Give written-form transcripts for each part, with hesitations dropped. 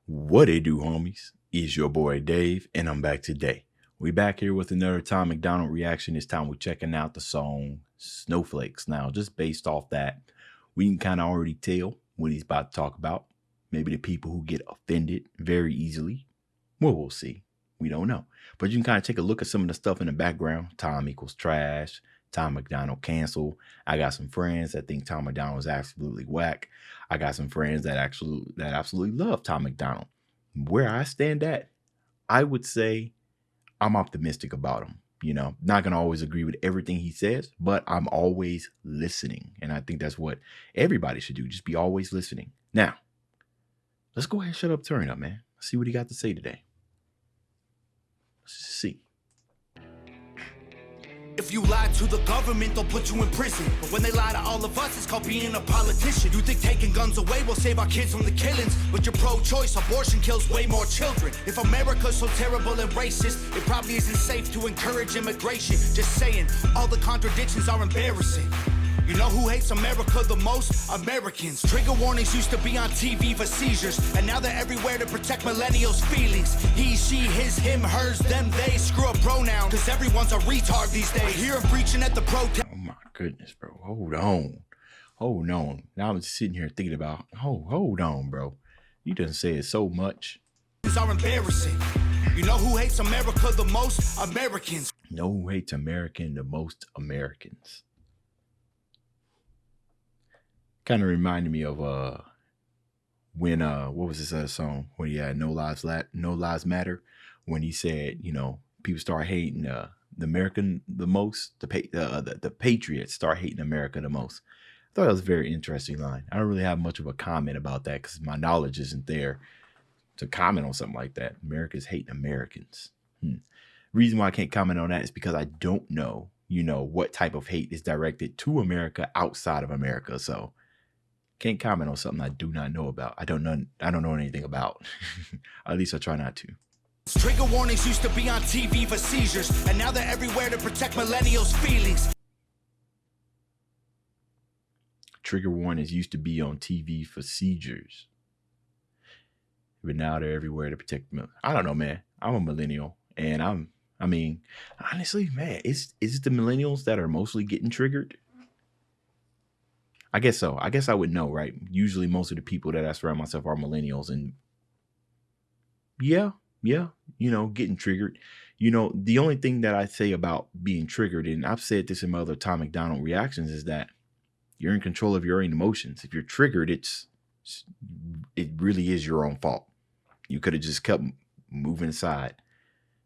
What it do, homies? It's your boy Dave, and I'm back today. We back here with another Tom MacDonald reaction. This time we're checking out the song Snowflakes. Now, just based off that, we can kind of already tell what he's about to talk about. Maybe the people who get offended very easily. Well, we'll see. We don't know. But you can kind of take a look at some of the stuff in the background. Tom equals trash. Tom MacDonald cancel. I got some friends that think Tom MacDonald is absolutely whack. I got some friends that absolutely love Tom MacDonald. Where I stand at, I would say I'm optimistic about him. You know, not gonna always agree with everything he says, but I'm always listening. And I think that's what everybody should do. Just be always listening. Now, let's go ahead and shut up, turn up, man. Let's see what he got to say today. Let's see. If you lie to the government, they'll put you in prison. But when they lie to all of us, it's called being a politician. You think taking guns away will save our kids from the killings? But you're pro-choice, abortion kills way more children. If America's so terrible and racist, it probably isn't safe to encourage immigration. Just saying, all the contradictions are embarrassing. You know who hates America the most? Americans. Trigger warnings used to be on TV for seizures, and now they're everywhere to protect millennials' feelings. He, she, his, him, hers, them, they. Screw a pronoun, cause everyone's a retard these days. I hear him preaching at the protest. Oh my goodness, bro. Hold on. Hold on. Now I'm just sitting here thinking about, hold on, bro. You done said so much. Are embarrassing. You know who hates America the most? Americans. No who hates America the most? Americans. Kind of reminded me of when what was this other song when he had No Lives Matter, when he said, you know, people start hating the American the most, the patriots start hating America the most. I thought that was a very interesting line. I don't really have much of a comment about that because my knowledge isn't there to comment on something like that. America's hating Americans. Reason why I can't comment on that is because I don't know, you know, what type of hate is directed to America outside of America. So can't comment on something I do not know about. I don't know anything about. At least I try not to. Trigger warnings used to be on TV for seizures, and now they're everywhere to protect millennials' feelings. Trigger warnings used to be on TV for seizures, but now they're everywhere to protect me. I don't know, man. I'm a millennial, and I mean, honestly, man, is it the millennials that are mostly getting triggered? I guess so. I guess I would know, right? Usually most of the people that I surround myself are millennials, and yeah, you know, getting triggered. You know, the only thing that I say about being triggered, and I've said this in my other Tom MacDonald reactions, is that you're in control of your own emotions. If you're triggered, it really is your own fault. You could have just kept moving aside.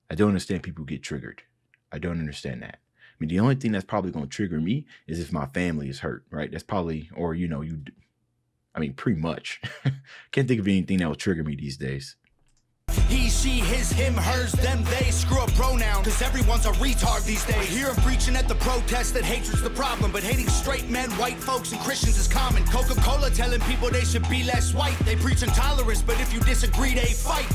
I don't understand people who get triggered. I don't understand that. I mean, the only thing that's probably going to trigger me is if my family is hurt, right? That's probably, or, you know, I mean, pretty much. Can't think of anything that will trigger me these days. He, she, his, him, hers, them, they. Screw a pronoun, cause everyone's a retard these days. I hear him preaching at the protest that hatred's the problem, but hating straight men, white folks, and Christians is common. Coca-Cola telling people they should be less white. They preach intolerance, but if you disagree, they fight.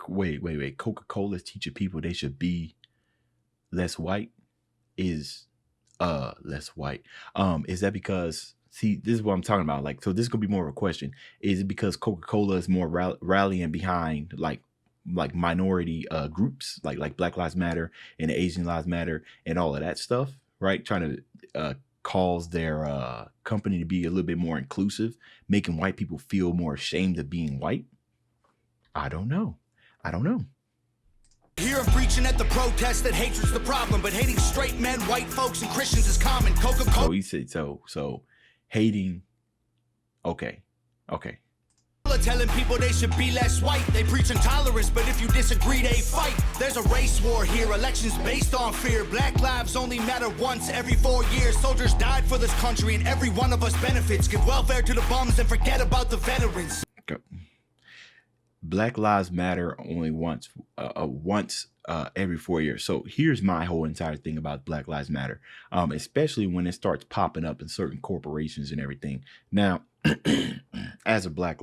Wait. Coca-Cola's teaching people they should be less white? Is less white. Is that because, see, this is what I'm talking about. Like, so this is gonna be more of a question. Is it because Coca-Cola is more rallying behind like minority groups, like Black Lives Matter and Asian Lives Matter and all of that stuff, right? Trying to cause their company to be a little bit more inclusive, making white people feel more ashamed of being white? I don't know. Hear him preaching at the protest that hatred's the problem, but hating straight men, white folks, and Christians is common. Coca-Cola. So he said so hating. Okay. Telling people they should be less white. They preach intolerance, but if you disagree, they fight. There's a race war here, elections based on fear. Black lives only matter once every 4 years. Soldiers died for this country, and every one of us benefits. Give welfare to the bums and forget about the veterans. Black Lives Matter only once every 4 years. So here's my whole entire thing about Black Lives Matter, especially when it starts popping up in certain corporations and everything. Now, as a black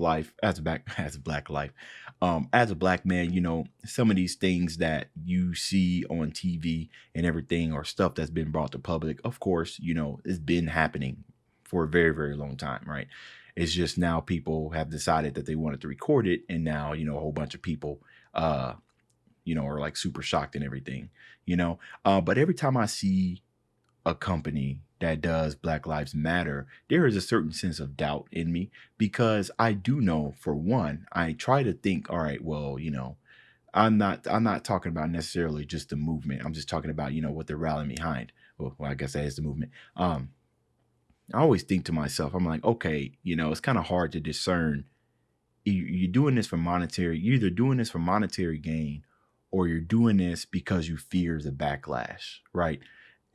man, you know, some of these things that you see on TV and everything are stuff that's been brought to public. Of course, you know, it's been happening for a very, very long time, right? It's just now people have decided that they wanted to record it, and now a whole bunch of people are like super shocked and everything. But every time I see a company that does Black Lives Matter, there is a certain sense of doubt in me, because I do know, for one, I try to think, all right, well, I'm not talking about necessarily just the movement. I'm just talking about, what they're rallying behind. Well, I guess that is the movement. I always think to myself, I'm like, okay, it's kind of hard to discern. You're doing this for monetary, you're either doing this for monetary gain, or you're doing this because you fear the backlash, right?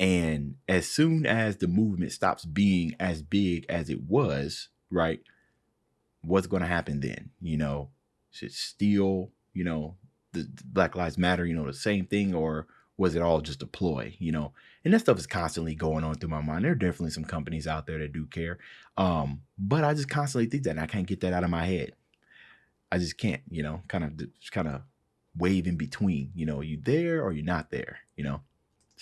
And as soon as the movement stops being as big as it was, right, what's going to happen then? Should still, the Black Lives Matter, the same thing, or was it all just a ploy? And that stuff is constantly going on through my mind. There are definitely some companies out there that do care. But I just constantly think that, and I can't get that out of my head. I just can't, kind of wave in between, you there or you're not there, So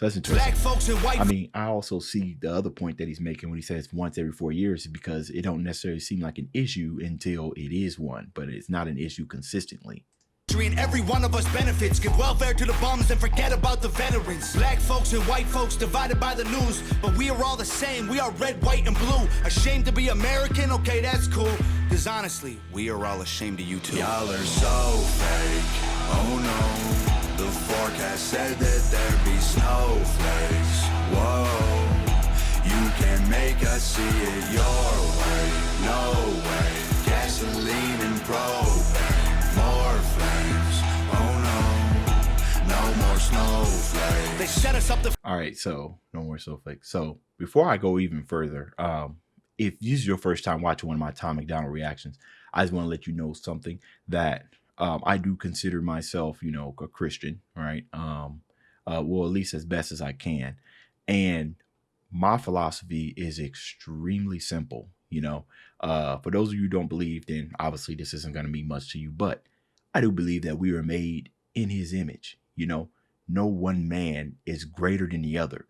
that's interesting. Black folks and white. I mean, I also see the other point that he's making when he says once every 4 years, because it don't necessarily seem like an issue until it is one, but it's not an issue consistently. And every one of us benefits. Give welfare to the bums and forget about the veterans. Black folks and white folks divided by the news, but we are all the same. We are red, white, and blue. Ashamed to be American? Okay, that's cool. Cause honestly, we are all ashamed of you too. Y'all are so fake. Oh no. The forecast said that there'd be snowflakes. Whoa. You can make us see it your way. No way. Gasoline and propane. More flames, oh no, no more snowflakes. They set us up to. All right, so no more snowflakes. So before I go even further, if this is your first time watching one of my Tom MacDonald reactions, I just want to let you know something, that I do consider myself, a Christian, right? Well, at least as best as I can. And my philosophy is extremely simple. For those of you who don't believe, then obviously this isn't going to mean much to you, but I do believe that we were made in his image. No one man is greater than the other.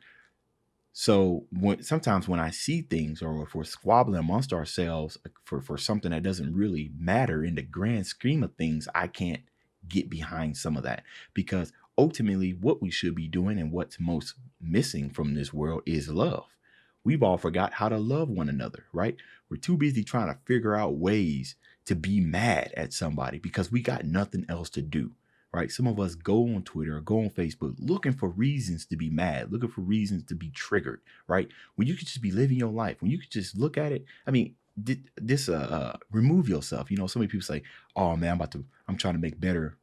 So sometimes when I see things, or if we're squabbling amongst ourselves for something that doesn't really matter in the grand scheme of things, I can't get behind some of that, because ultimately what we should be doing and what's most missing from this world is love. We've all forgot how to love one another, right? We're too busy trying to figure out ways to be mad at somebody because we got nothing else to do, right? Some of us go on Twitter or go on Facebook looking for reasons to be mad, looking for reasons to be triggered, right? When you could just be living your life, when you could just look at it. I mean, remove yourself. So many people say, oh man, I'm trying to make better.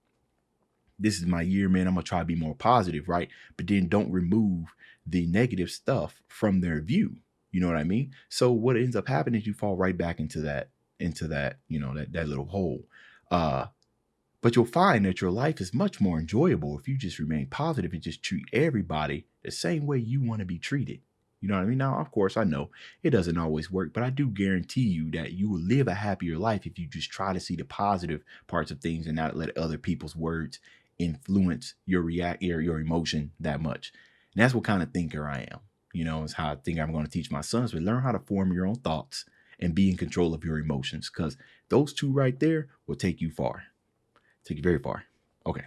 This is my year, man. I'm going to try to be more positive, right? But then don't remove the negative stuff from their view. You know what I mean? So what ends up happening is you fall right back into that, that little hole. But you'll find that your life is much more enjoyable if you just remain positive and just treat everybody the same way you want to be treated. You know what I mean? Now, of course, I know it doesn't always work, but I do guarantee you that you will live a happier life if you just try to see the positive parts of things and not let other people's words influence your emotion that much. And that's what kind of thinker I am. It's how I think I'm going to teach my sons. But learn how to form your own thoughts and be in control of your emotions, because those two right there will take you far. Take you very far. Okay.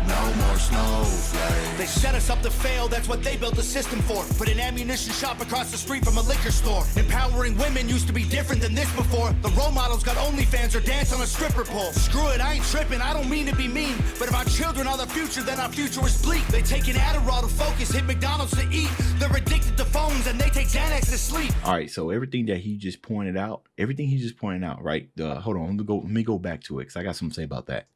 No more snowflakes. They set us up to fail, that's what they built the system for. Put an ammunition shop across the street from a liquor store. Empowering women used to be different than this before. The role models got OnlyFans or dance on a stripper pole. Screw it, I ain't tripping, I don't mean to be mean, but if our children are the future, then our future is bleak. They take an Adderall to focus, hit McDonald's to eat. They're addicted to phones and they take Xanax to sleep. All right, so everything he just pointed out, right? Hold on, let me go back to it, because I got something to say about that.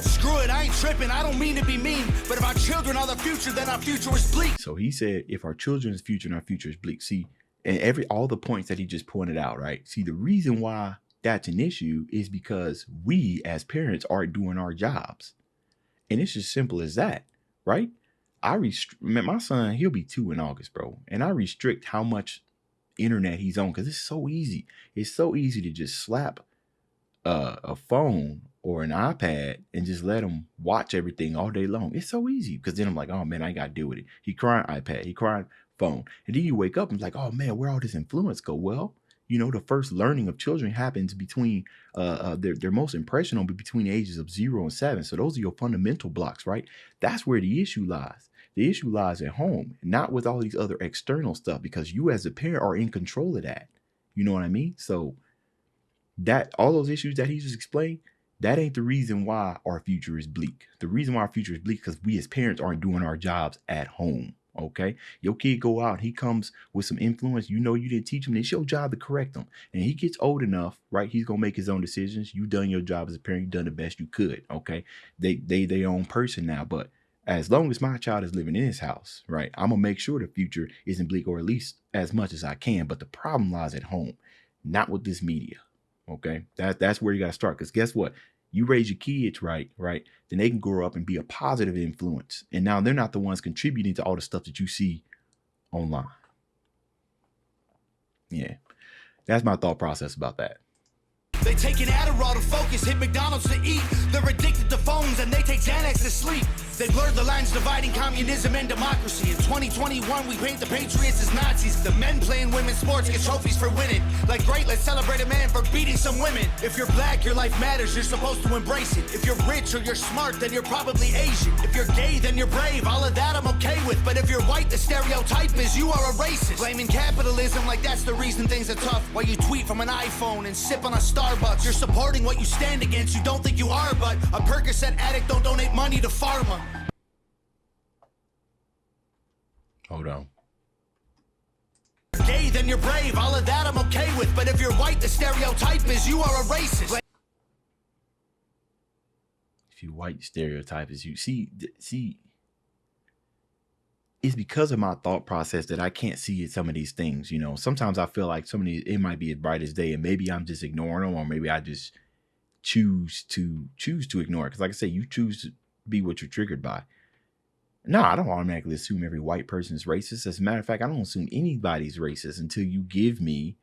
Screw it, I ain't tripping, I don't mean to be mean, but if our children are the future, then our future is bleak. So he said, if our children's future and our future is bleak. See, and all the points that he just pointed out, right? See, the reason why that's an issue is because we as parents aren't doing our jobs. And it's as simple as that, right? My son, he'll be 2 in August, bro. And I restrict how much internet he's on, because it's so easy. It's so easy to just slap a phone or an iPad and just let him watch everything all day long. It's so easy, because then I'm like, oh man, I got to deal with it. He crying iPad, he crying phone. And then you wake up and it's like, oh man, where all this influence go? Well, the first learning of children happens between their most impression will be between the ages of 0 and 7. So those are your fundamental blocks, right? That's where the issue lies. The issue lies at home, not with all these other external stuff, because you as a parent are in control of that. You know what I mean? So that all those issues that he just explained, that ain't the reason why our future is bleak. The reason why our future is bleak because we as parents aren't doing our jobs at home. Okay, your kid go out, he comes with some influence. You didn't teach him. It's your job to correct him. And he gets old enough, right? He's gonna make his own decisions. You done your job as a parent. You done the best you could. Okay, they their own person now. But as long as my child is living in his house, right, I'm gonna make sure the future isn't bleak, or at least as much as I can. But the problem lies at home, not with this media. Okay, that's where you gotta start. Because guess what? You raise your kids right, then they can grow up and be a positive influence. And now they're not the ones contributing to all the stuff that you see online. Yeah, that's my thought process about that. They take an Adderall to focus, hit McDonald's to eat. They're addicted to phones and they take Xanax to sleep. They blurred the lines dividing communism and democracy. In 2021, we paint the patriots as Nazis. The men playing women's sports get trophies for winning. Like, great, let's celebrate a man for beating some women. If you're black, your life matters, you're supposed to embrace it. If you're rich or you're smart, then you're probably Asian. If you're gay, then you're brave, all of that I'm okay with. But if you're white, the stereotype is you are a racist. Blaming capitalism like that's the reason things are tough. While you tweet from an iPhone and sip on a Starbucks. You're supporting what you stand against, you don't think you are, but a Percocet addict don't donate money to pharma. Hold on. Gay, then you're brave, all of that I'm okay with. But if you're white, the stereotype is you are a racist. If you white, the stereotype is you. See, it's because of my thought process that I can't see some of these things. Sometimes I feel like some of these, it might be as bright as day, and maybe I'm just ignoring them, or maybe I just choose to ignore it. Because like I say, you choose to be what you're triggered by. No, I don't automatically assume every white person is racist. As a matter of fact, I don't assume anybody's racist until you give me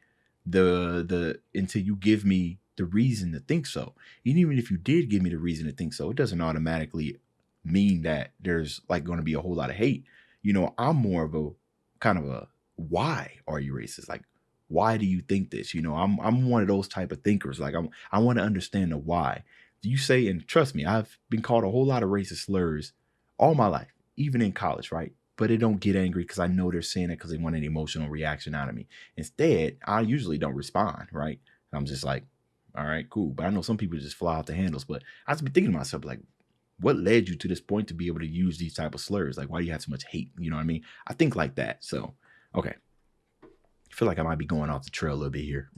the reason to think so. And even if you did give me the reason to think so, it doesn't automatically mean that there's like going to be a whole lot of hate. I'm more of a kind of a, why are you racist? Like, why do you think this? I'm one of those type of thinkers. Like, I want to understand the why. You say, and trust me, I've been called a whole lot of racist slurs all my life, even in college, right? But it don't get angry because I know they're saying it because they want an emotional reaction out of me. Instead, I usually don't respond, right? I'm just like, all right, cool. But I know some people just fly off the handles. But I just been thinking to myself, like, what led you to this point to be able to use these type of slurs? Like, why do you have so much hate? You know what I mean? I think like that. So, okay. I feel like I might be going off the trail a little bit here.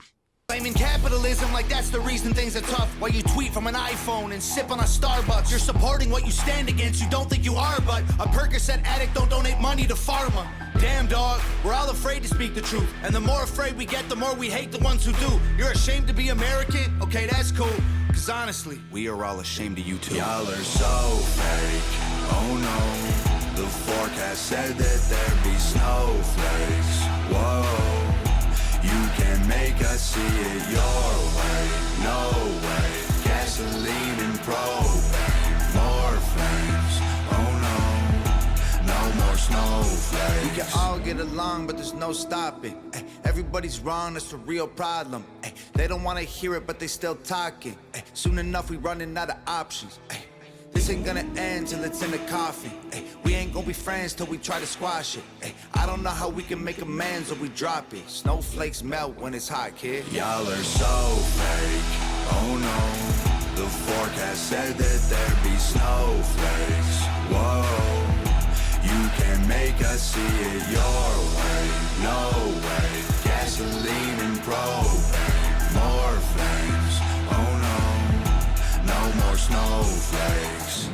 Blaming capitalism like that's the reason things are tough. While you tweet from an iPhone and sip on a Starbucks. You're supporting what you stand against, you don't think you are, but a Percocet addict don't donate money to pharma. Damn dog, we're all afraid to speak the truth. And the more afraid we get, the more we hate the ones who do. You're ashamed to be American? Okay, that's cool. Cause honestly, we are all ashamed of you too. Y'all are so fake, oh no. The forecast said that there'd be snowflakes. Whoa, you can make us see it your way. No way, gasoline and propane. More flames, oh no. No more snowflakes. We can all get along, but there's no stopping. Ay, everybody's wrong, that's the real problem. Ay, they don't want to hear it, but they still talking. Ay, soon enough, we running out of options. Ay, this ain't gonna end till it's in the coffin. Ay, we ain't gonna be friends till we try to squash it. Ay, I don't know how we can make amends or we drop it. Snowflakes melt when it's hot, kid. Y'all are so fake, oh no. The forecast said that there'd be snowflakes. Whoa, you can make us see it your way. No way, gasoline and propane. More flames, oh no. No more snowflakes.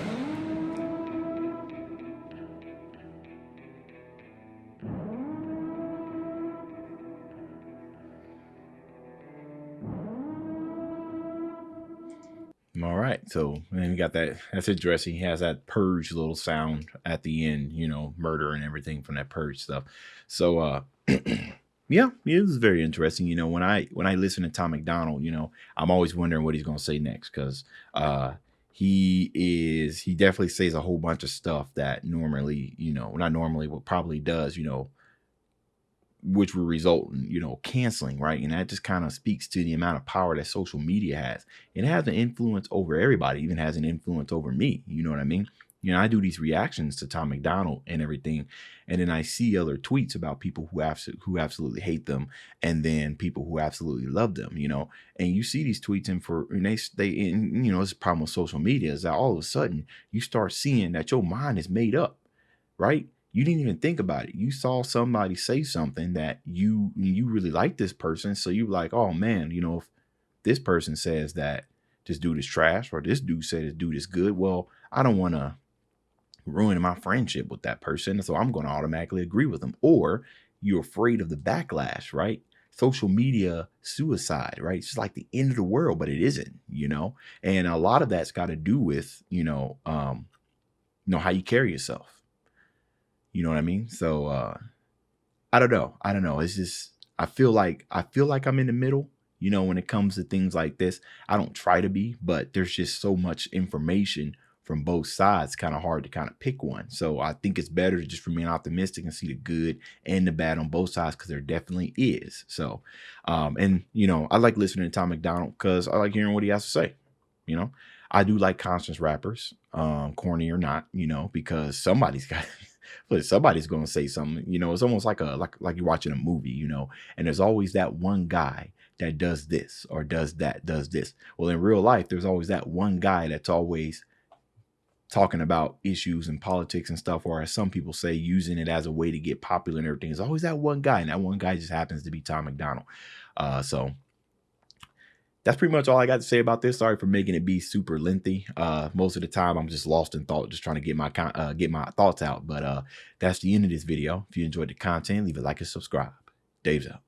All right. So then we got that. That's interesting. He has that purge little sound at the end, murder and everything from that purge stuff. So, yeah, it was very interesting. When I listen to Tom MacDonald, I'm always wondering what he's going to say next. Cause, he definitely says a whole bunch of stuff that normally, not normally, but probably does, which will result in, you know, canceling, right? And that just kind of speaks to the amount of power that social media has. It has an influence over everybody, even has an influence over me. You know what I mean? You know, I do these reactions to Tom MacDonald and everything, and then I see other tweets about people who absolutely hate them, and then people who absolutely love them. You know, and you see these tweets, and you know, it's a problem with social media is that all of a sudden you start seeing that your mind is made up, right? You didn't even think about it. You saw somebody say something that you really like this person, so you like, oh man, you know, if this person says that this dude is trash, or this dude said this dude is good, well, I don't want to ruin my friendship with that person, so I'm going to automatically agree with them. Or you're afraid of the backlash, right? Social media suicide, right? It's just like the end of the world, but it isn't, you know. And a lot of that's got to do with, you know, how you carry yourself. You know what I mean? So I don't know. It's just I feel like I'm in the middle. You know, when it comes to things like this, I don't try to be, but there's just so much information from both sides, kind of hard to kind of pick one. So I think it's better to just remain optimistic and see the good and the bad on both sides, because there definitely is. So, and you know, I like listening to Tom MacDonald because I like hearing what he has to say. You know, I do like conscious rappers, corny or not, you know, because somebody's got, but somebody's going to say something. You know, it's almost like like you're watching a movie, you know, and there's always that one guy that does this or does that, does this. Well, in real life, there's always that one guy that's always talking about issues and politics and stuff, or as some people say, using it as a way to get popular and everything. There's always that one guy, and that one guy just happens to be Tom MacDonald. So that's pretty much all I got to say about this. Sorry for making it be super lengthy. Most of the time I'm just lost in thought, just trying to get my thoughts out. But that's the end of this video. If you enjoyed the content, leave a like and subscribe. Dave's out.